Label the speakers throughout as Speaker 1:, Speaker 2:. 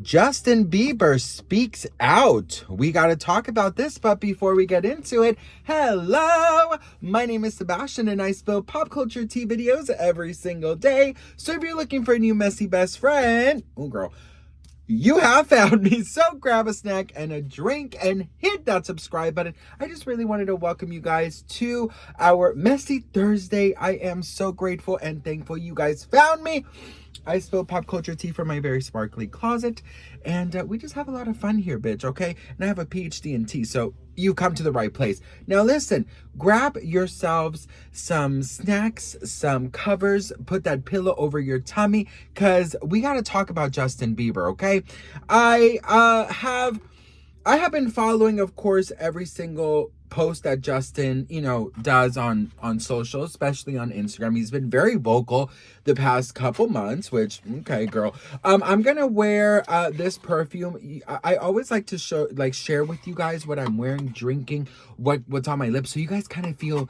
Speaker 1: Justin Bieber speaks out. We got to talk about this, but before we get into it, hello! My name is Sebastian and I spill pop culture tea videos every single day. So if you're looking for a new messy best friend, oh girl, you have found me. So grab a snack and a drink and hit that subscribe button. I just really wanted to welcome you guys to our Messy Thursday. I am so grateful and thankful you guys found me. I spill pop culture tea from my very sparkly closet, and we just have a lot of fun here, bitch, okay? And I have a PhD in tea, so you come to the right place. Now listen, grab yourselves some snacks, some covers, put that pillow over your tummy, because we got to talk about Justin Bieber, okay? I have been following, of course, every single post that Justin, does on social, especially on Instagram. He's been very vocal the past couple months, which, okay, girl. I'm gonna wear this perfume. I always like to share with you guys what I'm wearing, drinking, what's on my lips, so you guys kind of feel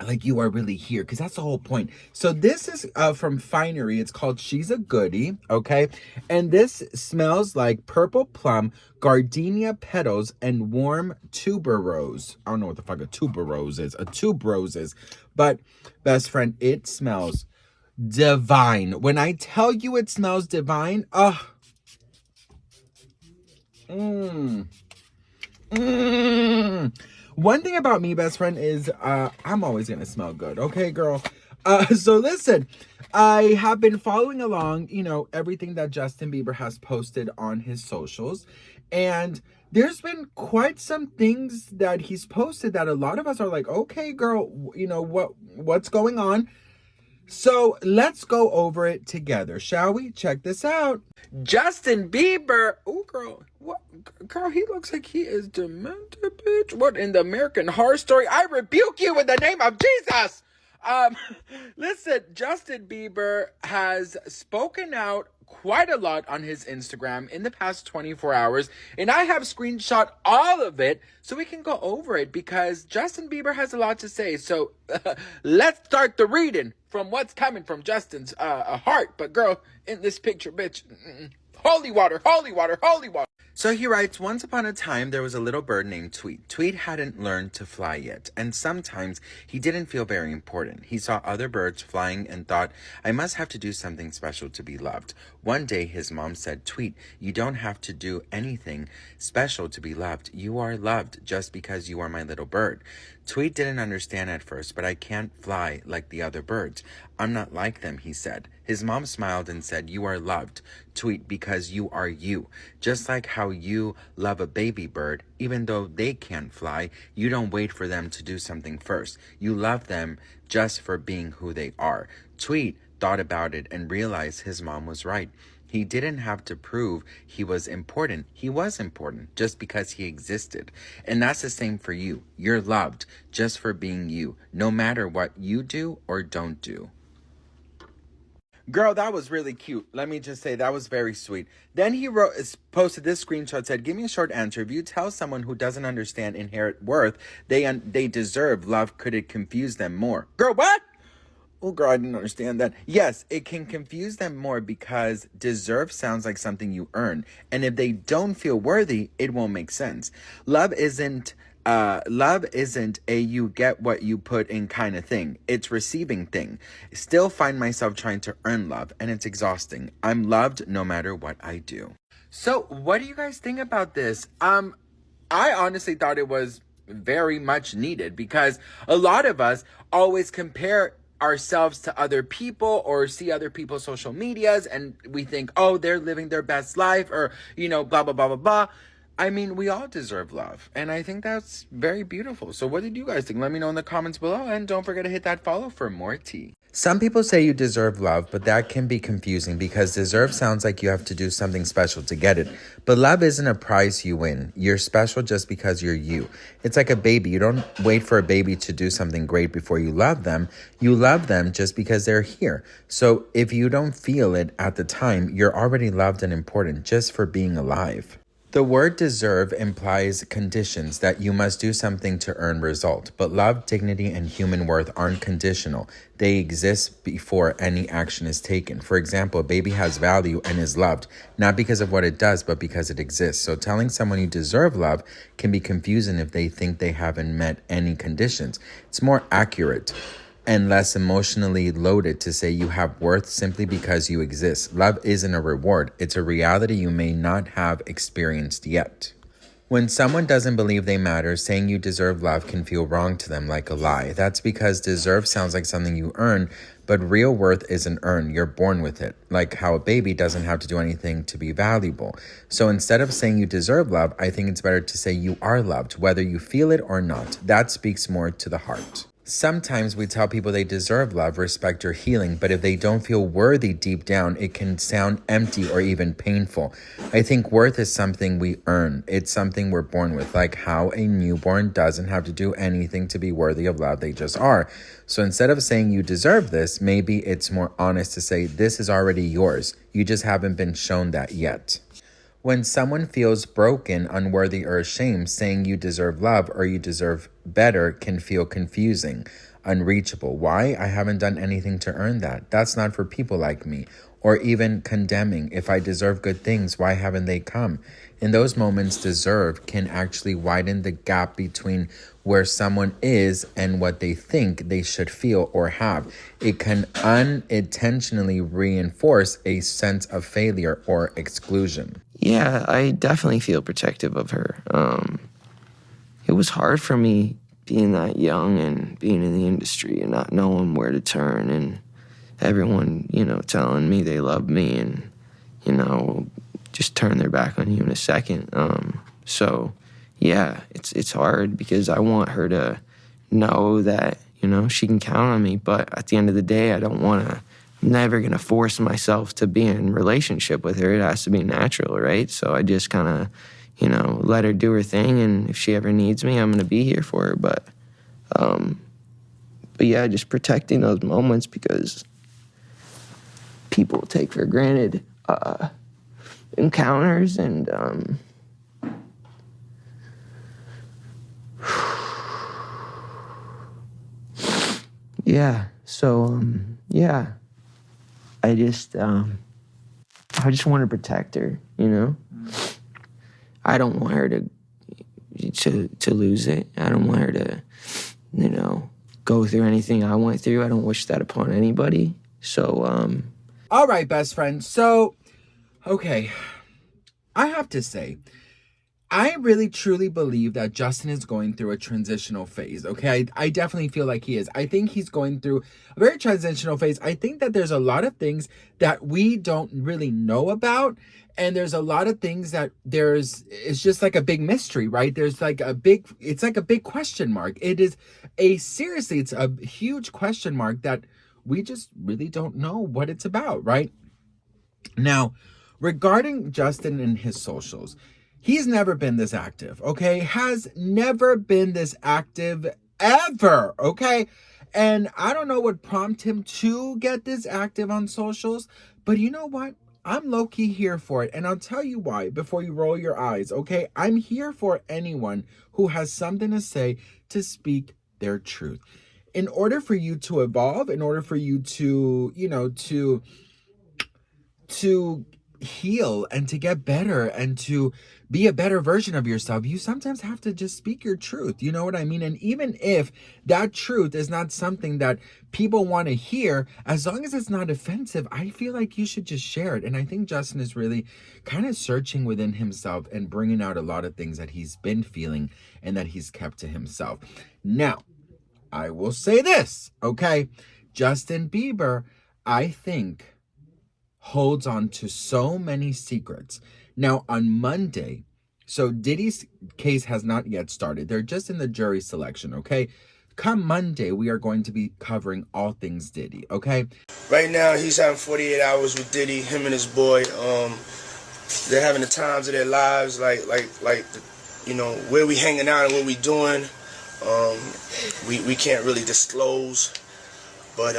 Speaker 1: like you are really here, because that's the whole point. So this is from Finery. It's called She's a Goodie, okay? And this smells like purple plum, gardenia petals, and warm tuberose. I don't know what the fuck a tuberose is. A tuberose is. But, best friend, it smells divine. When I tell you it smells divine, One thing about me, best friend, is I'm always gonna smell good, okay, girl? So listen, I have been following along, everything that Justin Bieber has posted on his socials, and there's been quite some things that he's posted that a lot of us are like, okay, girl, what's going on? So let's go over it together, shall we? Check this out. Justin Bieber. Oh, girl. What? Girl, he looks like he is demented, bitch. What in the American Horror Story? I rebuke you in the name of Jesus. Listen, Justin Bieber has spoken out quite a lot on his Instagram in the past 24 hours, and I have screenshot all of it so we can go over it, because Justin Bieber has a lot to say. So let's start the reading from what's coming from Justin's heart. But girl, in this picture, bitch, holy water, holy water, holy water. So he writes, once upon a time, there was a little bird named Tweet. Tweet hadn't learned to fly yet, and sometimes he didn't feel very important. He saw other birds flying and thought, I must have to do something special to be loved. One day, his mom said, Tweet, you don't have to do anything special to be loved. You are loved just because you are my little bird. Tweet didn't understand at first, but I can't fly like the other birds. I'm not like them, he said. His mom smiled and said, you are loved, Tweet, because you are you. Just like how you love a baby bird, even though they can't fly, you don't wait for them to do something first. You love them just for being who they are. Tweet thought about it and realized his mom was right. He didn't have to prove he was important. He was important just because he existed. And that's the same for you. You're loved just for being you, no matter what you do or don't do. Girl, that was really cute. Let me just say, that was very sweet. Then he posted this screenshot, said, give me a short answer. If you tell someone who doesn't understand inherent worth, they deserve love, could it confuse them more? Girl, what? Oh, girl, I didn't understand that. Yes, it can confuse them more because deserve sounds like something you earn. And if they don't feel worthy, it won't make sense. Love isn't a you get what you put in kind of thing. It's receiving thing. Still find myself trying to earn love, and it's exhausting. I'm loved no matter what I do. So what do you guys think about this? I honestly thought it was very much needed, because a lot of us always compare ourselves to other people or see other people's social medias, and we think, oh, they're living their best life, or, blah, blah, blah, blah, blah. I mean, we all deserve love, and I think that's very beautiful. So what did you guys think? Let me know in the comments below, and don't forget to hit that follow for more tea. Some people say you deserve love, but that can be confusing because deserve sounds like you have to do something special to get it. But love isn't a prize you win. You're special just because you're you. It's like a baby. You don't wait for a baby to do something great before you love them. You love them just because they're here. So if you don't feel it at the time, you're already loved and important just for being alive. The word deserve implies conditions that you must do something to earn result, but love, dignity, and human worth aren't conditional. They exist before any action is taken. For example, a baby has value and is loved, not because of what it does, but because it exists. So telling someone you deserve love can be confusing if they think they haven't met any conditions. It's more accurate and less emotionally loaded to say you have worth simply because you exist. Love isn't a reward. It's a reality you may not have experienced yet. When someone doesn't believe they matter, saying you deserve love can feel wrong to them, like a lie. That's because deserve sounds like something you earn, but real worth isn't earned. You're born with it, like how a baby doesn't have to do anything to be valuable. So instead of saying you deserve love, I think it's better to say you are loved, whether you feel it or not. That speaks more to the heart. Sometimes we tell people they deserve love, respect, or healing, but if they don't feel worthy deep down, it can sound empty or even painful. I think worth is something we earn. It's something we're born with, like how a newborn doesn't have to do anything to be worthy of love. They just are. So instead of saying you deserve this, maybe it's more honest to say this is already yours. You just haven't been shown that yet. When someone feels broken, unworthy, or ashamed, saying you deserve love or you deserve better can feel confusing, unreachable. Why? I haven't done anything to earn that. That's not for people like me. Or even condemning. If I deserve good things, why haven't they come? In those moments, deserve can actually widen the gap between where someone is and what they think they should feel or have. It can unintentionally reinforce a sense of failure or exclusion.
Speaker 2: Yeah, I definitely feel protective of her. It was hard for me being that young and being in the industry and not knowing where to turn, and everyone, telling me they love me and, just turn their back on you in a second. So yeah, it's hard because I want her to know that, she can count on me. But at the end of the day, I'm never going to force myself to be in a relationship with her. It has to be natural, right? So I just kind of, let her do her thing. And if she ever needs me, I'm going to be here for her. But yeah, just protecting those moments because people take for granted encounters and yeah. So yeah, I just want to protect her. I don't want her to lose it. I don't want her to go through anything I went through. I don't wish that upon anybody. So
Speaker 1: all right, best friend. So okay, I have to say, I really truly believe that Justin is going through a transitional phase, okay? I definitely feel like he is. I think he's going through a very transitional phase. I think that there's a lot of things that we don't really know about, and there's a lot of things that it's just like a big mystery, right? It's like a big question mark. It's a huge question mark that we just really don't know what it's about, right? Now, regarding Justin and his socials, he's never been this active, okay? Has never been this active ever, okay? And I don't know what prompted him to get this active on socials, but you know what? I'm low-key here for it, and I'll tell you why before you roll your eyes, okay? I'm here for anyone who has something to say to speak their truth. In order for you to evolve, in order for you to, to heal and to get better and to be a better version of yourself, you sometimes have to just speak your truth. You know what I mean? And even if that truth is not something that people want to hear, as long as it's not offensive, I feel like you should just share it. And I think Justin is really kind of searching within himself and bringing out a lot of things that he's been feeling and that he's kept to himself. Now, I will say this, okay? Justin Bieber, I think, holds on to so many secrets. Now, on Monday, so Diddy's case has not yet started. They're just in the jury selection, okay? Come Monday, we are going to be covering all things Diddy, okay?
Speaker 3: Right now, he's having 48 hours with Diddy, him and his boy. They're having the times of their lives, like where we hanging out and what we doing. We can't really disclose, but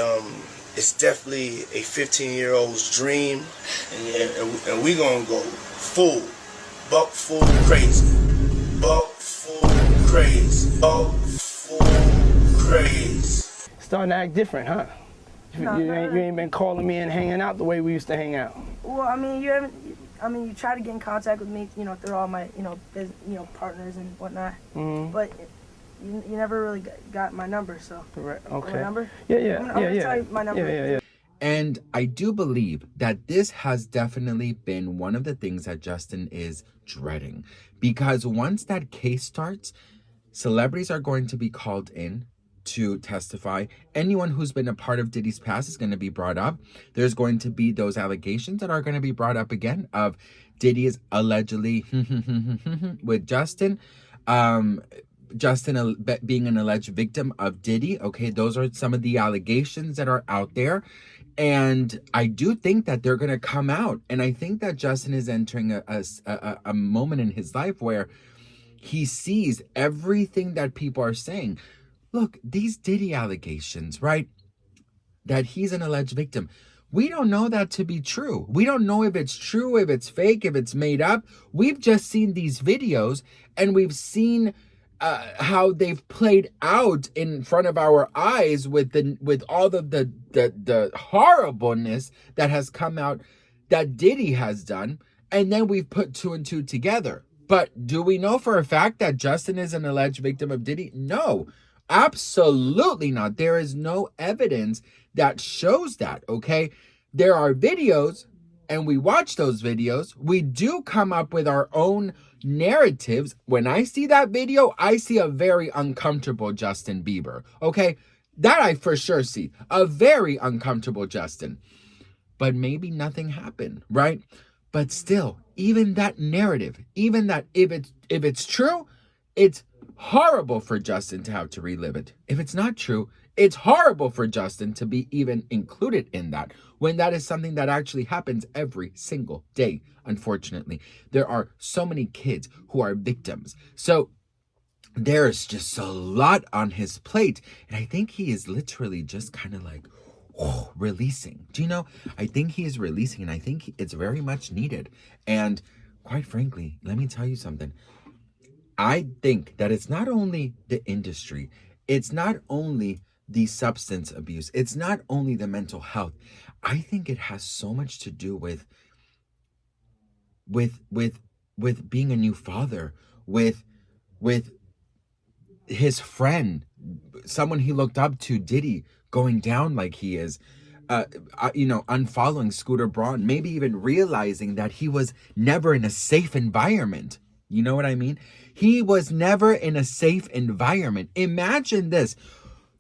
Speaker 3: it's definitely a 15-year-old's dream, and we gonna go full buck full crazy. Buck full crazy. Buck full crazy.
Speaker 4: Starting to act different, huh? You ain't been calling me and hanging out the way we used to hang out.
Speaker 5: Well, I mean, you try to get in contact with me, through all my, partners and whatnot.
Speaker 4: Mm-hmm.
Speaker 5: But you never really got my number, so.
Speaker 4: Correct. Okay.
Speaker 5: My number?
Speaker 4: Yeah.
Speaker 5: I'm gonna tell you my number.
Speaker 4: Yeah.
Speaker 1: And I do believe that this has definitely been one of the things that Justin is dreading. Because once that case starts, celebrities are going to be called in to testify. Anyone who's been a part of Diddy's past is going to be brought up. There's going to be those allegations that are going to be brought up again of Diddy is allegedly with Justin. Justin being an alleged victim of Diddy. Okay, those are some of the allegations that are out there. And I do think that they're going to come out. And I think that Justin is entering a moment in his life where he sees everything that people are saying. Look, these Diddy allegations, right? That he's an alleged victim. We don't know that to be true. We don't know if it's true, if it's fake, if it's made up. We've just seen these videos and we've seen how they've played out in front of our eyes with all of the horribleness that has come out that Diddy has done, and then we've put two and two together. But do we know for a fact that Justin is an alleged victim of Diddy? No, absolutely not. There is no evidence that shows that, okay? There are videos, and we watch those videos. We do come up with our own narratives. When I see that video, I see a very uncomfortable Justin Bieber, okay? That I for sure see. A very uncomfortable Justin. But maybe nothing happened, right? But still, even that narrative, even that if it's true, it's horrible for Justin to have to relive it. If it's not true, it's horrible for Justin to be even included in that, when that is something that actually happens every single day. Unfortunately, there are so many kids who are victims. So there's just a lot on his plate. And I think he is literally just kind of like, releasing. Do you know? I think he is releasing, and I think it's very much needed. And quite frankly, let me tell you something. I think that it's not only the industry, it's not only the substance abuse, it's not only the mental health. I think it has so much to do with being a new father, with his friend, someone he looked up to, Diddy, going down like he is, unfollowing Scooter Braun, maybe even realizing that he was never in a safe environment. You know what I mean? He was never in a safe environment. Imagine this.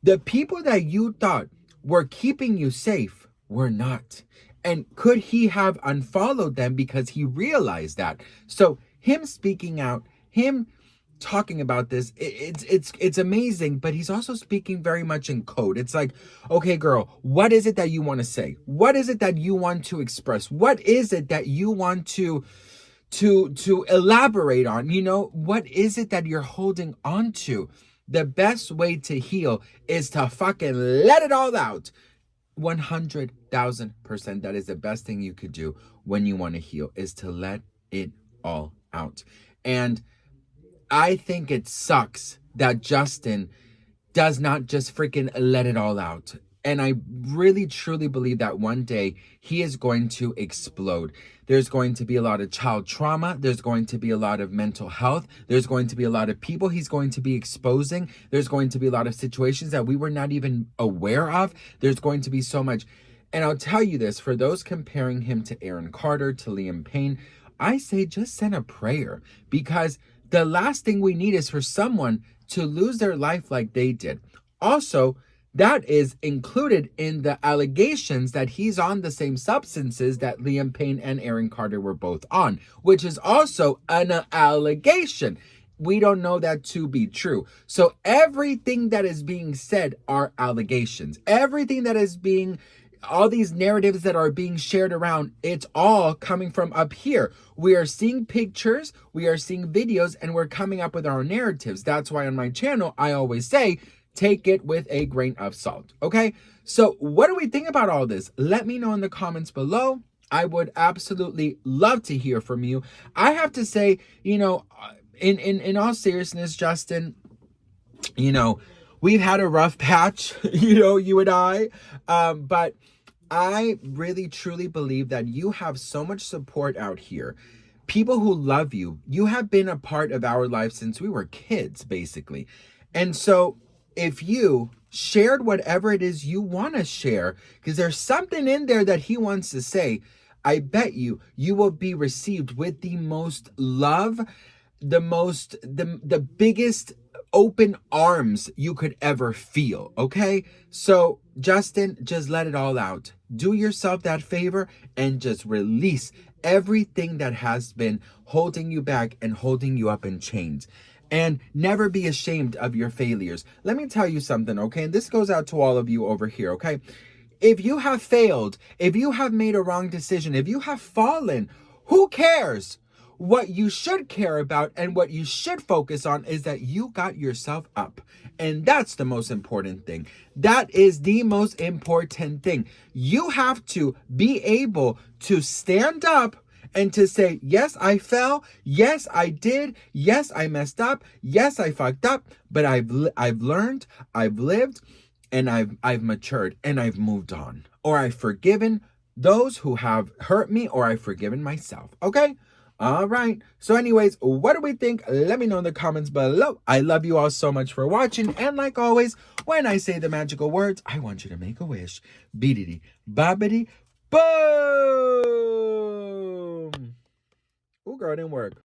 Speaker 1: The people that you thought were keeping you safe were not. And could he have unfollowed them because he realized that? So him speaking out, him talking about this, it's amazing, but he's also speaking very much in code. It's like, okay, girl, what is it that you want to say? What is it that you want to express? What is it that you want to elaborate on? What is it that you're holding on to? The best way to heal is to fucking let it all out. 100,000%. That is the best thing you could do when you want to heal, is to let it all out. And I think it sucks that Justin does not just freaking let it all out. And I really, truly believe that one day he is going to explode. There's going to be a lot of child trauma. There's going to be a lot of mental health. There's going to be a lot of people he's going to be exposing. There's going to be a lot of situations that we were not even aware of. There's going to be so much. And I'll tell you this, for those comparing him to Aaron Carter, to Liam Payne, I say just send a prayer, because the last thing we need is for someone to lose their life like they did. Also, that is included in the allegations that he's on the same substances that Liam Payne and Aaron Carter were both on, which is also an allegation. We don't know that to be true. So everything that is being said are allegations. Everything that is being, all these narratives that are being shared around, it's all coming from up here. We are seeing pictures, we are seeing videos, and we're coming up with our narratives. That's why on my channel, I always say, take it with a grain of salt, okay? So what do we think about all this? Let me know in the comments below. I would absolutely love to hear from you. I have to say, you know, in all seriousness, Justin, you know, we've had a rough patch, you know, you and I, but I really truly believe that you have so much support out here. People who love you. You have been a part of our life since we were kids, basically. And so if you shared whatever it is you want to share, because there's something in there that he wants to say, I bet you will be received with the most love, the biggest open arms you could ever feel. Okay, so Justin, just let it all out. Do yourself that favor and just release everything that has been holding you back and holding you up in chains. And never be ashamed of your failures. Let me tell you something, okay? And this goes out to all of you over here, okay? If you have failed, if you have made a wrong decision, if you have fallen, who cares? What you should care about and what you should focus on is that you got yourself up. And that's the most important thing. That is the most important thing. You have to be able to stand up and to say, yes, I fell. Yes, I did. Yes, I messed up. Yes, I fucked up. But I've learned, I've lived, and I've matured, and I've moved on. Or I've forgiven those who have hurt me, or I've forgiven myself. Okay? All right. So anyways, what do we think? Let me know in the comments below. I love you all so much for watching. And like always, when I say the magical words, I want you to make a wish. Beedity, bobbity, boom. Ooh, girl, it didn't work.